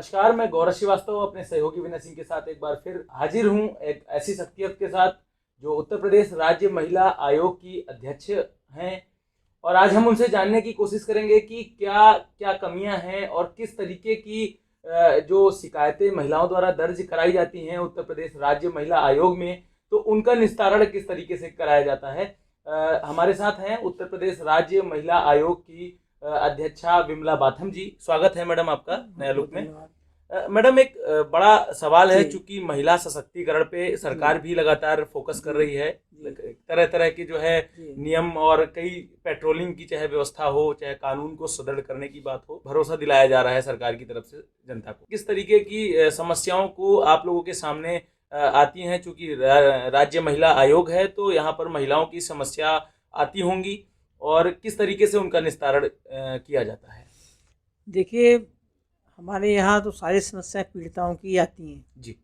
नमस्कार, मैं गौरव श्रीवास्तव अपने सहयोगी विनय सिंह के साथ एक बार फिर हाजिर हूं एक ऐसी शख्सियत के साथ जो उत्तर प्रदेश राज्य महिला आयोग की अध्यक्ष हैं। और आज हम उनसे जानने की कोशिश करेंगे कि क्या क्या कमियां हैं और किस तरीके की जो शिकायतें महिलाओं द्वारा दर्ज कराई जाती हैं उत्तर प्रदेश राज्य महिला आयोग में, तो उनका निस्तारण किस तरीके से कराया जाता है। हमारे साथ हैं उत्तर प्रदेश राज्य महिला आयोग की अध्यक्षा विमला बाथम जी। स्वागत है मैडम आपका नया लुक में। मैडम, एक बड़ा सवाल है, चूंकि महिला सशक्तिकरण पे सरकार भी लगातार फोकस कर रही है, तरह तरह की जो है नियम और कई पेट्रोलिंग की चाहे व्यवस्था हो, चाहे कानून को सुदृढ़ करने की बात हो, भरोसा दिलाया जा रहा है सरकार की तरफ से जनता को। किस तरीके की समस्याओं को आप लोगों के सामने आती हैं? चूंकि राज्य महिला आयोग है तो यहाँ पर महिलाओं की समस्या आती होंगी और किस तरीके से उनका निस्तारण किया जाता है? देखिए, हमारे यहाँ तो सारी समस्याएं पीड़िताओं की आती हैं जी।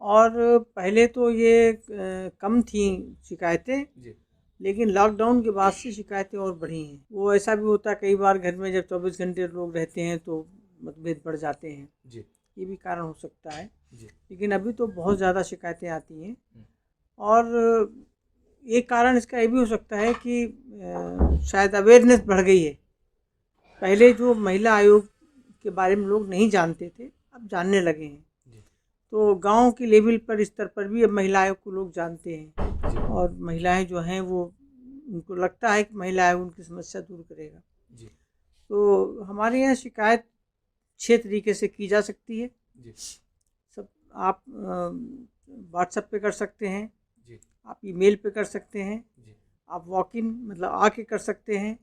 और पहले तो ये कम थी शिकायतें जी। लेकिन लॉकडाउन के बाद से शिकायतें और बढ़ी हैं। वो ऐसा भी होता है कई बार घर में जब 24 घंटे लोग रहते हैं तो मतभेद बढ़ जाते हैं। जी। ये भी कारण हो सकता है। जी। लेकिन अभी तो बहुत ज़्यादा शिकायतें आती हैं और एक कारण इसका ये भी हो सकता है कि शायद अवेयरनेस बढ़ गई है। पहले जो महिला आयोग के बारे में लोग नहीं जानते थे, अब जानने लगे हैं। तो गांव की लेवल पर स्तर पर भी अब महिला आयोग को लोग जानते हैं और महिलाएं जो हैं वो उनको लगता है कि महिला आयोग उनकी समस्या दूर करेगा। तो हमारे यहाँ शिकायत 6 तरीके से की जा सकती है। सब आप व्हाट्सएप पे कर सकते हैं, आप ईमेल पे कर सकते हैं, आप वॉक इन मतलब आके कर सकते हैं,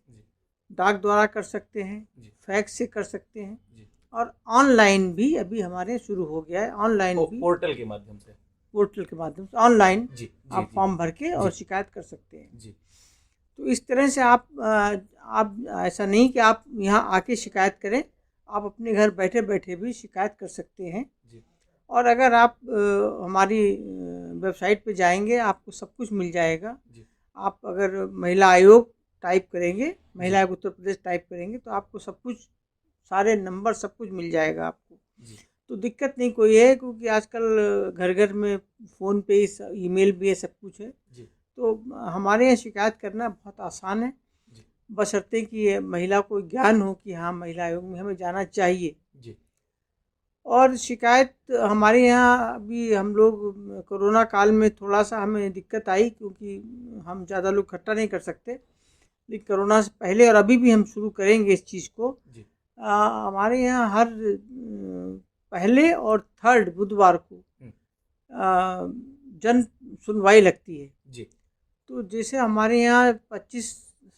डाक द्वारा कर सकते हैं, फैक्स से कर सकते हैं और ऑनलाइन भी अभी हमारे शुरू हो गया है। ऑनलाइन भी पोर्टल के माध्यम से ऑनलाइन आप फॉर्म भर के और शिकायत कर सकते हैं। तो इस तरह से आप ऐसा नहीं कि आप यहाँ आके शिकायत करें, आप अपने घर बैठे बैठे भी शिकायत कर सकते हैं। और अगर आप हमारी वेबसाइट पे जाएंगे आपको सब कुछ मिल जाएगा। आप अगर महिला आयोग टाइप करेंगे, महिला आयोग उत्तर प्रदेश टाइप करेंगे तो आपको सब कुछ, सारे नंबर सब कुछ मिल जाएगा आपको। तो दिक्कत नहीं कोई है, क्योंकि आजकल घर घर में फ़ोन पे ही ईमेल भी है, सब कुछ है। तो हमारे यहाँ शिकायत करना बहुत आसान है, बशर्ते कि महिला को ज्ञान हो कि हाँ महिला आयोग में हमें जाना चाहिए। और शिकायत हमारे यहाँ अभी हम लोग कोरोना काल में थोड़ा सा हमें दिक्कत आई, क्योंकि हम ज़्यादा लोग इकट्ठा नहीं कर सकते, लेकिन कोरोना से पहले और अभी भी हम शुरू करेंगे इस चीज़ को। हमारे यहाँ हर पहले और थर्ड बुधवार को जन सुनवाई लगती है। तो जैसे हमारे यहाँ 25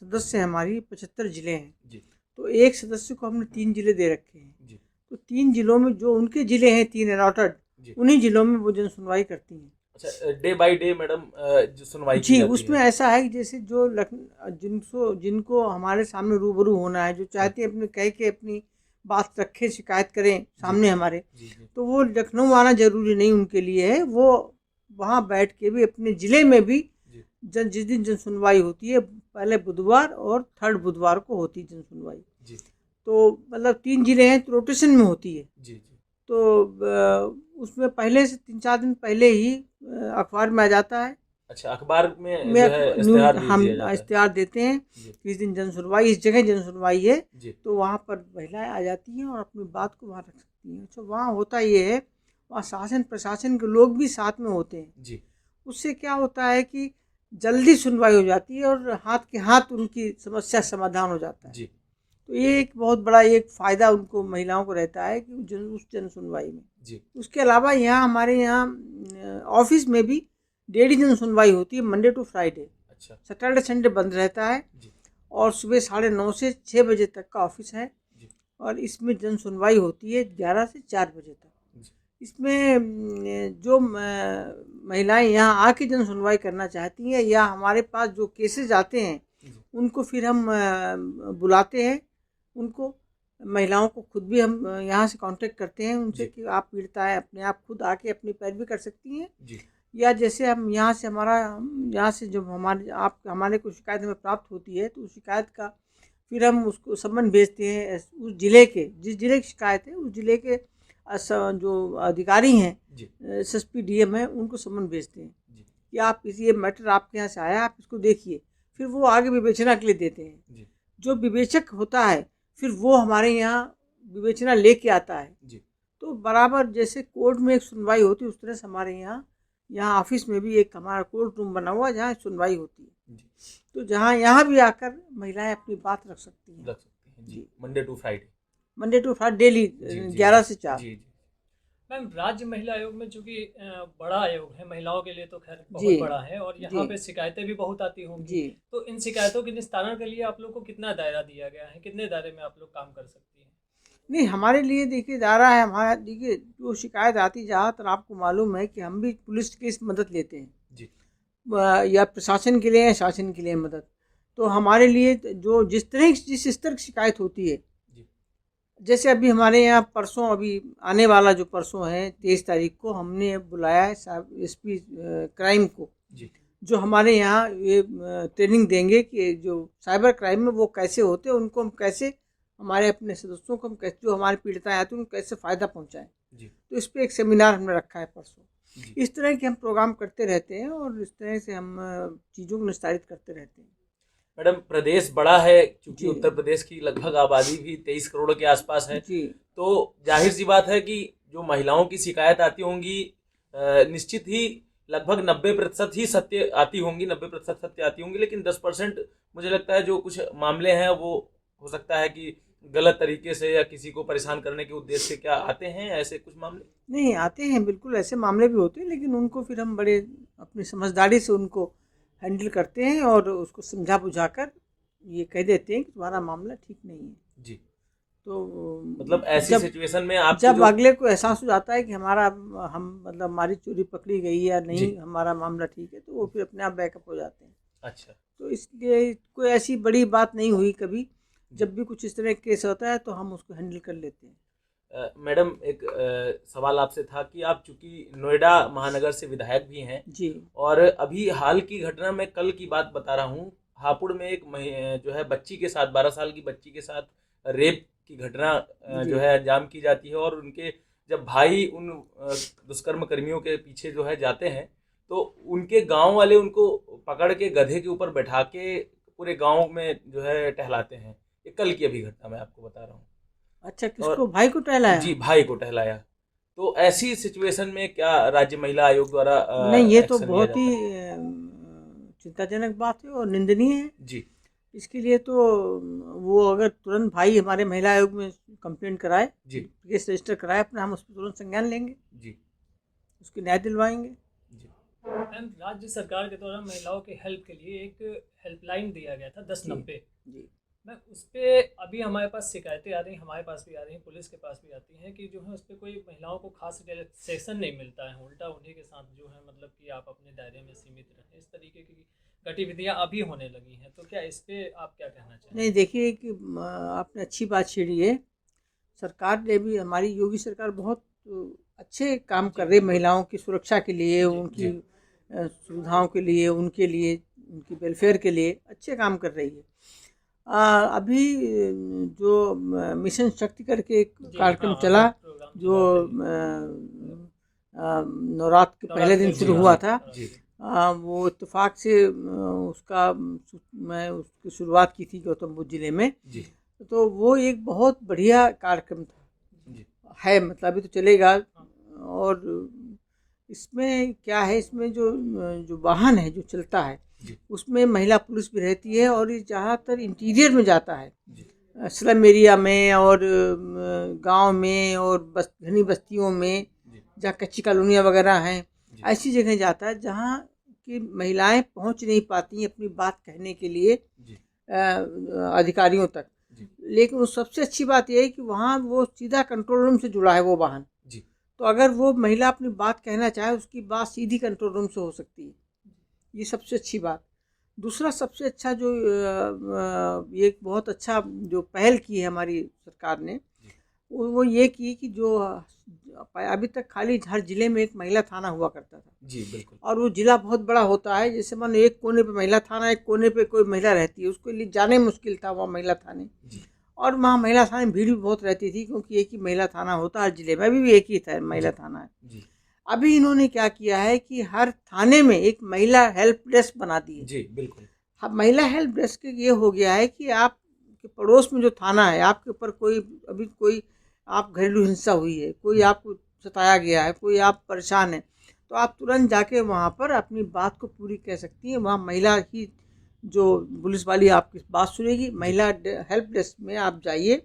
सदस्य हैं, हमारी 75 ज़िले हैं, तो एक सदस्य को हमने 3 ज़िले दे रखे हैं। तो 3 जिलों में जो उनके ज़िले हैं 3 अलॉटेड, उन्हीं ज़िलों में वो जन सुनवाई करती हैं। अच्छा, डे बाय डे मैडम जो सुनवाई जी, उसमें ऐसा है कि जैसे जो जिनको हमारे सामने रूबरू होना है, जो चाहते हैं अपने कह के अपनी बात रखें, शिकायत करें सामने हमारे, तो वो लखनऊ आना जरूरी नहीं उनके लिए है। वो वहाँ बैठ के भी अपने ज़िले में भी जिस दिन जन सुनवाई होती है, पहले बुधवार और थर्ड बुधवार को होती है जन सुनवाई। तो मतलब 3 ज़िले हैं तो रोटेशन में होती है। तो उसमें पहले से 3-4 दिन पहले ही अखबार में आ जाता है। अच्छा, अखबार में जो है हम इश्तेहार देते हैं कि इस दिन जन सुनवाई, इस जगह जन सुनवाई है, तो वहाँ पर महिलाएं आ जाती हैं और अपनी बात को वहाँ रख सकती हैं। अच्छा, वहाँ होता ये है, वहाँ शासन प्रशासन के लोग भी साथ में होते हैं। उससे क्या होता है कि जल्दी सुनवाई हो जाती है और हाथ के हाथ उनकी समस्या समाधान हो जाता है। तो ये एक बहुत बड़ा एक फ़ायदा उनको, महिलाओं को रहता है कि उस जन सुनवाई में। उसके अलावा यहाँ हमारे यहाँ ऑफिस में भी डेली जन सुनवाई होती है, Monday to Friday. Saturday Sunday बंद रहता है और सुबह 9:30 से 6 बजे तक का ऑफिस है और इसमें जन सुनवाई होती है 11 से 4 बजे तक। इसमें जो महिलाएं यहाँ आके जन सुनवाई करना चाहती हैं या हमारे पास जो केसेस आते हैं उनको फिर हम बुलाते हैं, उनको महिलाओं को खुद भी हम यहाँ से कांटेक्ट करते हैं उनसे कि आप पीड़िता है, अपने आप खुद आके अपनी पैरवी कर सकती हैं। या जैसे हम यहाँ से जब हमारे को शिकायत हमें प्राप्त होती है तो उस शिकायत का फिर हम उसको सम्मन भेजते हैं उस जिले के, जिस जिले की शिकायत है उस जिले के जो अधिकारी हैं, जी SSP DM है, उनको समन भेजते हैं जी कि आप ये मैटर आपके यहाँ से आया, आप इसको देखिए। फिर वो आगे विवेचना के लिए देते हैं। जी जो विवेचक होता है फिर वो हमारे यहाँ विवेचना लेके आता है। जी तो बराबर जैसे कोर्ट में एक सुनवाई होती है, उस तरह से हमारे यहाँ ऑफिस में भी एक हमारा कोर्ट रूम बना हुआ है जहाँ सुनवाई होती है। जी तो जहाँ यहाँ भी आकर महिलाएं अपनी बात रख सकती हैं। जी मंडे टू फ्राइडे डेली जी 11 से 4। जी जी मैम, राज्य महिला आयोग में चूंकि बड़ा आयोग है, महिलाओं के लिए तो खैर जी बहुत बड़ा है, और यहाँ जी पे शिकायतें भी बहुत आती होंगी। जी तो इन शिकायतों के निस्तारण के लिए आप लोग को कितना दायरा दिया गया है, कितने दायरे में आप लोग काम कर सकती हैं? नहीं, हमारे लिए देखिए दायरा है हमारा। देखिए जो शिकायत आती, जहाँ तक आपको मालूम है कि हम भी पुलिस की मदद लेते हैं जी या प्रशासन के लिए या शासन के लिए मदद। तो हमारे लिए जो जिस स्तर की शिकायत होती है, जी जैसे अभी हमारे यहाँ परसों, अभी आने वाला जो परसों है 23 तारीख को, हमने बुलाया है SP क्राइम को, जी जो हमारे यहाँ ये ट्रेनिंग देंगे कि जो साइबर क्राइम में वो कैसे होते हैं, उनको हम कैसे, हमारे अपने सदस्यों को हम कैसे, जो हमारे पीड़िताएं आती हैं उनको कैसे फ़ायदा पहुँचाएँ। जी तो इस पर एक सेमिनार हमने रखा है परसों। जी इस तरह के हम प्रोग्राम करते रहते हैं और इस तरह से हम चीज़ों को निस्तारित करते रहते हैं। मैडम, प्रदेश बड़ा है, क्योंकि जी उत्तर प्रदेश की लगभग आबादी भी 23 करोड़ के आसपास है। जी तो जाहिर सी बात है कि जो महिलाओं की शिकायत आती होंगी, निश्चित ही लगभग 90% ही सत्य आती होंगी, 90% सत्य आती होंगी, लेकिन 10% मुझे लगता है जो कुछ मामले हैं वो हो सकता है कि गलत तरीके से या किसी को परेशान करने के उद्देश्य से क्या आते हैं ऐसे कुछ मामले? नहीं आते हैं, बिल्कुल ऐसे मामले भी होते हैं, लेकिन उनको फिर हम बड़े अपनी समझदारी से उनको हैंडल करते हैं और उसको समझा बुझाकर ये कह देते हैं कि तुम्हारा मामला ठीक नहीं है। जी तो मतलब ऐसी सिचुएशन में आप जब अगले को एहसास हो जाता है कि हमारी चोरी पकड़ी गई या नहीं, हमारा मामला ठीक है, तो वो फिर अपने आप बैकअप हो जाते हैं। अच्छा, तो इसलिए कोई ऐसी बड़ी बात नहीं हुई कभी। जब भी कुछ इस तरह का केस होता है तो हम उसको हैंडल कर लेते हैं। मैडम, एक सवाल आपसे था कि आप चूंकि नोएडा महानगर से विधायक भी हैं जी, और अभी हाल की घटना में कल की बात बता रहा हूँ, हापुड़ में एक जो है बच्ची के साथ, 12 साल की बच्ची के साथ रेप की घटना जो है अंजाम की जाती है, और उनके जब भाई उन दुष्कर्म कर्मियों के पीछे जो है जाते हैं, तो उनके गांव वाले उनको पकड़ के गधे के ऊपर बैठा के पूरे गांव में जो है टहलाते हैं। ये कल की अभी घटना मैं आपको बता रहा हूँ। अच्छा, किसको? भाई को टहलाया? जी, भाई को टहलाया। तो ऐसी सिचुएशन में क्या राज्य महिला आयोग द्वारा नहीं, ये तो एक्शन लिया बहुत ही जाता है? चिंताजनक बात है और निंदनीय है। जी इसके लिए तो वो अगर तुरंत भाई हमारे महिला आयोग में कंप्लेंट कराए, जी केस रजिस्टर कराए अपना, हम उस पर तुरंत संज्ञान लेंगे, जी उसकी न्याय दिलवाएंगे। जी मैम, राज्य सरकार के द्वारा महिलाओं के हेल्प के लिए एक हेल्पलाइन दिया गया था 1090। जी मैम, उस पर अभी हमारे पास शिकायतें आ रही हैं, हमारे पास भी आ रही हैं, पुलिस के पास भी आती हैं कि जो है उस पर कोई महिलाओं को खास रिलैक्सेशन नहीं मिलता है, उल्टा उन्हीं के साथ जो है मतलब कि आप अपने दायरे में सीमित रहें, इस तरीके की गतिविधियां अभी होने लगी हैं। तो क्या इस पर आप क्या कहना चाहेंगे? नहीं, देखिए कि आपने अच्छी बात छेड़ी है। सरकार ने भी, हमारी योगी सरकार बहुत अच्छे काम कर रही है महिलाओं की सुरक्षा के लिए, उनकी सुविधाओं के लिए, उनके लिए, उनकी वेलफेयर के लिए अच्छे काम कर रही है। अभी जो मिशन शक्ति करके एक कार्यक्रम चला, जो नवरात्र के पहले दिन शुरू हुआ था, वो इत्तेफाक से मैं उसकी शुरुआत की थी गौतम बुद्ध जिले में। तो वो एक बहुत बढ़िया कार्यक्रम था, है मतलब अभी तो चलेगा। और इसमें क्या है, इसमें जो वाहन है जो चलता है उसमें महिला पुलिस भी रहती है, और ये ज़्यादातर इंटीरियर में जाता है, स्लम एरिया में और गांव में और घनी बस्तियों में, जहाँ कच्ची कॉलोनियाँ वगैरह हैं, ऐसी जगह जाता है जहाँ की महिलाएं पहुंच नहीं पाती अपनी बात कहने के लिए अधिकारियों तक। लेकिन वो सबसे अच्छी बात यह है कि वहाँ वो सीधा कंट्रोल रूम से जुड़ा है वो वाहन। तो अगर वो महिला अपनी बात कहना चाहे, उसकी बात सीधी कंट्रोल रूम से हो सकती है। ये सबसे अच्छी बात। दूसरा सबसे अच्छा जो ये बहुत अच्छा जो पहल की है हमारी सरकार ने, वो ये की कि जो अभी तक खाली हर जिले में एक महिला थाना हुआ करता था। जी बिल्कुल। और वो जिला बहुत बड़ा होता है, जैसे मान एक कोने पे महिला थाना, एक कोने पे कोई महिला रहती है, उसके लिए जाने मुश्किल था वहाँ महिला थाने। और वहाँ महिला थाने में भीड़ भी बहुत रहती थी, क्योंकि एक ही महिला थाना होता है हर जिले में, अभी भी एक ही था महिला थाना है। जी अभी इन्होंने क्या किया है कि हर थाने में एक महिला हेल्प डेस्क बना दी है। जी बिल्कुल। अब महिला हेल्प डेस्क ये हो गया है कि आपके पड़ोस में जो थाना है, आपके ऊपर कोई आप घरेलू हिंसा हुई है, कोई आपको सताया गया है, कोई आप परेशान है, तो आप तुरंत जाके वहाँ पर अपनी बात को पूरी कह सकती हैं। वहाँ महिला की जो पुलिस वाली आपकी बात सुनेगी। महिला हेल्प डेस्क में आप जाइए,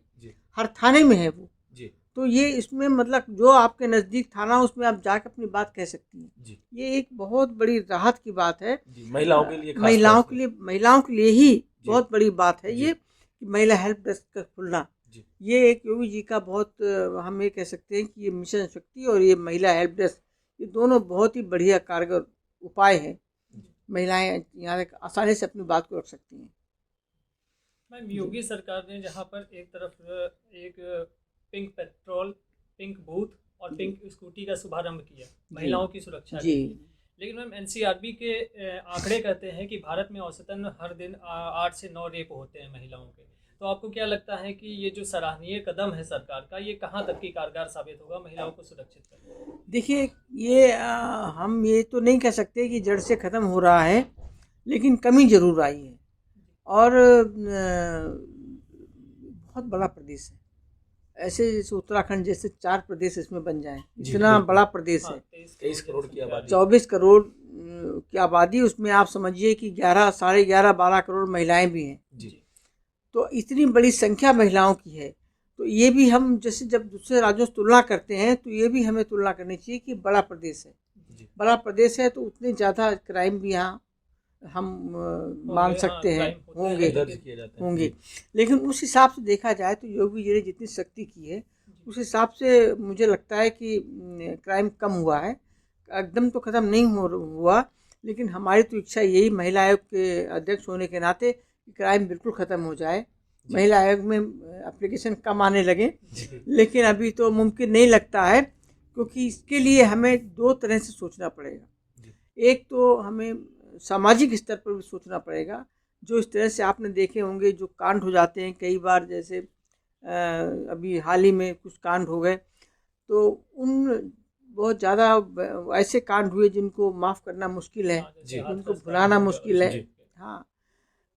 हर थाने में है वो जी। तो ये इसमें मतलब जो आपके नज़दीक थाना उसमें आप जाकर अपनी बात कह सकती हैं जी। ये एक बहुत बड़ी राहत की बात है जी, महिलाओं के लिए, महिलाओं के लिए ही बहुत बड़ी बात है जी। ये कि महिला हेल्प डेस्क का खुलना। ये एक योगी जी का बहुत हम ये कह सकते हैं कि ये मिशन शक्ति और ये महिला हेल्प डेस्क, ये दोनों बहुत ही बढ़िया कारगर उपाय है। महिलाएं यहाँ आसानी से अपनी बात को रख सकती हैं। मैम, योगी सरकार ने जहाँ पर एक तरफ एक पिंक पेट्रोल, पिंक बूथ और पिंक स्कूटी का शुभारंभ किया महिलाओं की सुरक्षा के लिए, लेकिन मैम एनसीआरबी के आंकड़े कहते हैं कि भारत में औसतन हर दिन 8 से 9 रेप होते हैं महिलाओं के। तो आपको क्या लगता है कि ये जो सराहनीय कदम है सरकार का, ये कहाँ तक की कारगर साबित होगा महिलाओं को सुरक्षित करने? देखिए ये हम ये तो नहीं कह सकते कि जड़ से ख़त्म हो रहा है, लेकिन कमी ज़रूर आई है। और बहुत बड़ा प्रदेश है, ऐसे जैसे उत्तराखंड जैसे 4 प्रदेश इसमें बन जाएं, इतना बड़ा प्रदेश है। 23 करोड़ की आबादी, 24 करोड़ की आबादी, उसमें आप समझिए कि 11, साढ़े 11, 12 करोड़ महिलाएं भी हैं जी। तो इतनी बड़ी संख्या महिलाओं की है, तो ये भी हम जैसे जब दूसरे राज्यों से तुलना करते हैं तो ये भी हमें तुलना करनी चाहिए कि बड़ा प्रदेश है। बड़ा प्रदेश है तो उतने ज़्यादा क्राइम भी यहाँ हम मान सकते हैं होंगे। लेकिन उस हिसाब से देखा जाए तो योगी जी ने जितनी सख्ती की है उस हिसाब से मुझे लगता है कि क्राइम कम हुआ है। एकदम तो ख़त्म नहीं हुआ, लेकिन हमारी तो इच्छा यही महिला आयोग के अध्यक्ष होने के नाते कि क्राइम बिल्कुल ख़त्म हो जाए। महिला आयोग में एप्लीकेशन कम आने लगे, लेकिन अभी तो मुमकिन नहीं लगता है, क्योंकि इसके लिए हमें 2 तरह से सोचना पड़ेगा। एक तो हमें सामाजिक स्तर पर भी सोचना पड़ेगा। जो इस तरह से आपने देखे होंगे जो कांड हो जाते हैं कई बार, जैसे अभी हाल ही में कुछ कांड हो गए, तो उन बहुत ज़्यादा ऐसे कांड हुए जिनको माफ़ करना मुश्किल है, उनको भुलाना मुश्किल है। हाँ,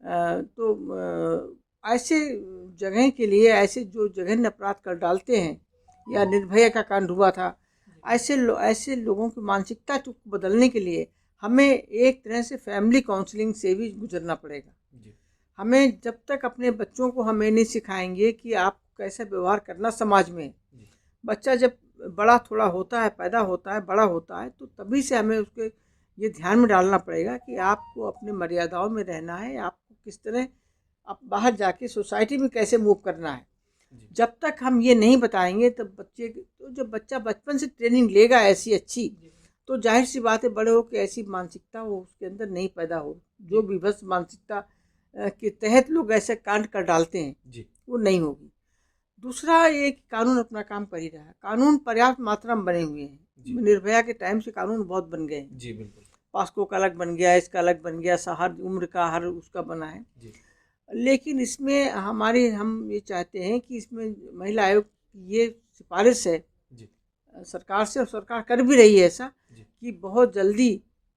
तो ऐसे जगह के लिए, ऐसे जो जघन्य अपराध कर डालते हैं, या निर्भया का कांड हुआ था, ऐसे लोगों की मानसिकता को बदलने के लिए हमें एक तरह से फैमिली काउंसलिंग से भी गुजरना पड़ेगा। हमें जब तक अपने बच्चों को हमें नहीं सिखाएंगे कि आप कैसा व्यवहार करना समाज में, बच्चा जब बड़ा थोड़ा होता है, पैदा होता है, बड़ा होता है, तो तभी से हमें उसके ये ध्यान में डालना पड़ेगा कि आपको अपने मर्यादाओं में रहना है, आपको किस तरह आप बाहर जाके सोसाइटी में कैसे मूव करना है। जब तक हम ये नहीं बताएंगे तब जब बच्चा बचपन से ट्रेनिंग लेगा ऐसी अच्छी, तो जाहिर सी बात है बड़े हो के ऐसी मानसिकता वो उसके अंदर नहीं पैदा हो, जो विभत्स मानसिकता के तहत लोग ऐसे कांड कर डालते हैं वो नहीं होगी। दूसरा ये कि कानून अपना काम कर ही रहा है, कानून पर्याप्त मात्रा में बने हुए हैं। निर्भया के टाइम से कानून बहुत बन गए हैं जी, बिल्कुल। पास्को का अलग बन गया, इसका अलग बन गया, हर उम्र का हर उसका बना है जी। लेकिन इसमें हम ये चाहते हैं कि इसमें महिला आयोग की ये सिफारिश है जी सरकार से, और सरकार कर भी रही है ऐसा कि बहुत जल्दी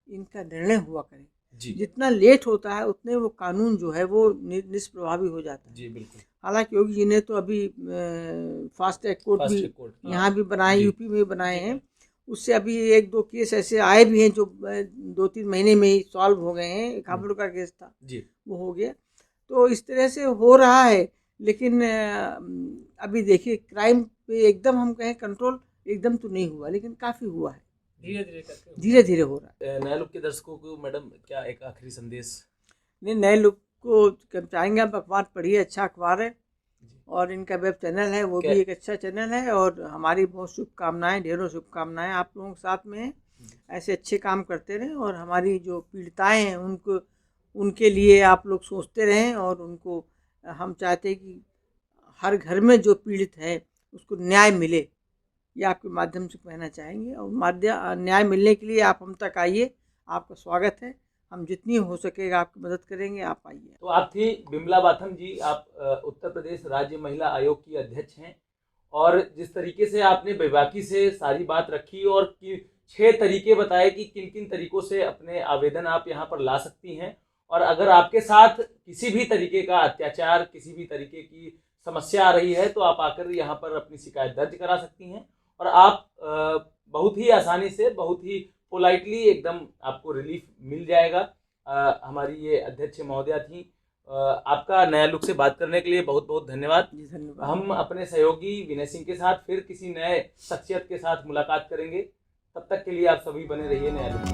इनका निर्णय हुआ करे जी। जितना लेट होता है उतने वो कानून जो है वो निष्प्रभावी हो जाता है जी, बिल्कुल। हालांकि योगी जी ने तो अभी फास्ट ट्रैक कोर्ट भी यहाँ भी बनाए, यूपी में बनाए हैं। उससे अभी 1-2 केस ऐसे आए भी हैं जो 2-3 महीने में ही सॉल्व हो गए हैं। एक हापुड़ का केस था जी, वो हो गया। तो इस तरह से हो रहा है, लेकिन अभी देखिए क्राइम पे एकदम हम कहें कंट्रोल एकदम तो नहीं हुआ, लेकिन काफ़ी हुआ है, धीरे धीरे हो रहा है। नए लुक के दर्शकों को मैडम क्या एक आखिरी संदेश? नहीं, नए लुक को चाहेंगे आप अखबार पढ़िए, अच्छा अखबार है, और इनका वेब चैनल है वो भी एक अच्छा चैनल है, और हमारी बहुत शुभकामनाएं, ढेरों शुभकामनाएं आप लोगों के साथ में हैं। ऐसे अच्छे काम करते रहें, और हमारी जो पीड़िताएँ हैं उनके लिए आप लोग सोचते रहें, और उनको हम चाहते हैं कि हर घर में जो पीड़ित है उसको न्याय मिले, ये आपके माध्यम से कहना चाहेंगे। और न्याय मिलने के लिए आप हम तक आइए, आपका स्वागत है। हम जितनी हो सकेगा आपकी मदद करेंगे, आप आइए। तो आप थी बिमला बाथम जी, आप उत्तर प्रदेश राज्य महिला आयोग की अध्यक्ष हैं, और जिस तरीके से आपने बेबाकी से सारी बात रखी और 6 तरीके बताए कि किन किन तरीकों से अपने आवेदन आप यहाँ पर ला सकती हैं, और अगर आपके साथ किसी भी तरीके का अत्याचार, किसी भी तरीके की समस्या आ रही है तो आप आकर यहाँ पर अपनी शिकायत दर्ज करा सकती हैं, और आप बहुत ही आसानी से, बहुत ही पोलाइटली एकदम आपको रिलीफ मिल जाएगा। हमारी ये अध्यक्ष महोदया थी। आपका नया लुक से बात करने के लिए बहुत बहुत धन्यवाद। जी धन्यवाद। हम अपने सहयोगी विनय सिंह के साथ फिर किसी नए शख्सियत के साथ मुलाकात करेंगे। तब तक के लिए आप सभी बने रहिए नया लुक।